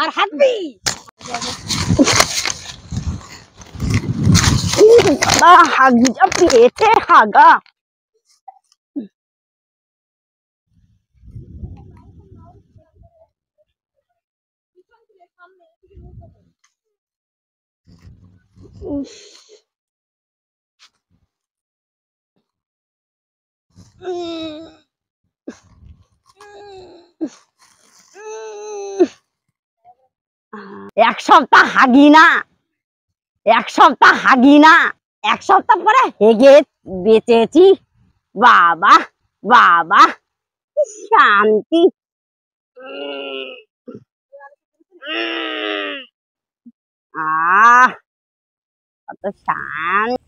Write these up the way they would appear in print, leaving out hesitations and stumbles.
আর হাঁটবি হাগা পেয়েছে হাগা। এক সপ্তাহ হাগি না, এক সপ্তাহ হাগি না, এক সপ্তাহ পরে হেগে বেঁচেছি। বাবা বাবা শান্তি। কত শান্তি।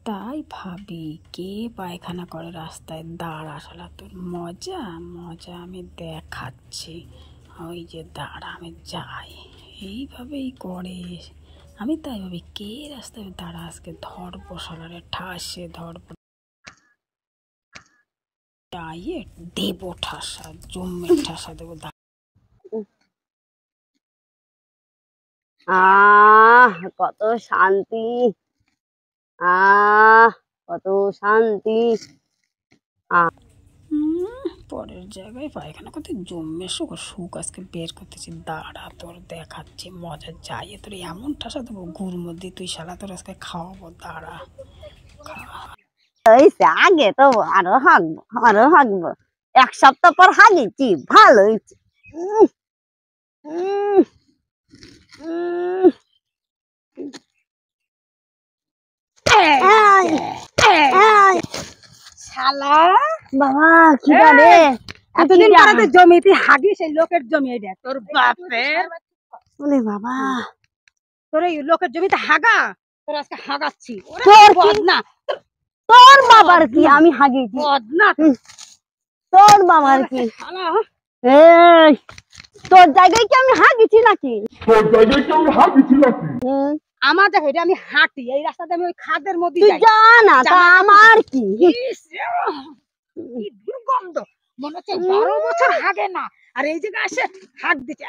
তাই ভাবি কে পায়খানা করে রাস্তায় দাঁড়া, শালা তোর মজা মজা আমি দেখাচ্ছি। ওই যে দাঁড়া, আমি যাই, এইভাবেই করে। আমি তাই ভাবি কে রাস্তায় দাঁড়া, আজকে ধরবো শালারে, ঠাসে ধরবো, যাইয়ে দেবো ঠাসা, জম্মে ঠাসা দেবো। কত শান্তি, কত শান্তি। পরের জায়গায় পায়খানা করতে জমে সুখ আজকে বের করতেছি। দাঁড়া তোর দেখাচ্ছি মজা, যাই তোর এমন ঠাসা দেবো ঘুর মধ্যে, তুই শালা তোর আজকে খাওয়াবো। দাঁড়া আগে তো আরো হাগবো, আরো হাগবো। এক সপ্তাহ পর হাগিছি, ভালো হয়েছে। শালা বাবা কি রে, এতদিন পরে তো জমিতে হাগি, সেই লোকের জমি এটা তোর বাপের। বলে বাবা তোর এই লোকের জমিতে হাগা, তোর আজকে হাগাচ্ছি। না তোর বাবার কি আমি হাগিছি? না তোর বাবার কি? এই তোর জায়গায় কি আমি হাগিছি নাকি? তোর জায়গায় কি আমি হাগিছি নাকি? আমার জায়গায় এটা আমি হাঁটি, এই রাস্তাতে আমি ওই খাদের মধ্যে যাই। যা না, তা আমার কি? কি দুর্গন্ধ, মনে হচ্ছে 12 বছর হাগে না, আর এই জায়গায় এসে হাগ দিচ্ছে।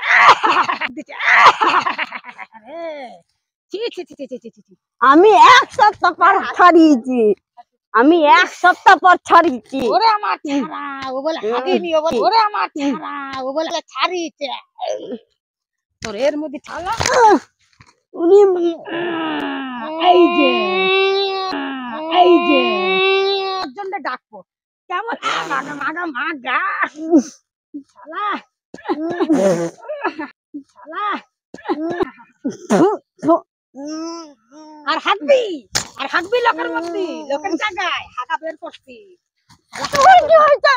আমি এক সপ্তাহ পর ছাড়িয়েছি, আমি এক সপ্তাহ পর ছাড়িয়েছি। ওরে আমার ছাড়া, ও বলে হাগেনি, ও বলে ওরে আমার ছাড়া, ও বলে ছাড়িয়েছে। তোর এর মধ্যে ছালা উনি এই যে এই যে জন্য ডাকবো কেমন মাগা মাগা মাগা শালা শালা। আর হাগবি, আর হাগবি লোকের মধ্যে, লোকের জায়গায় হাগা বের করছি। কি হয়েছে?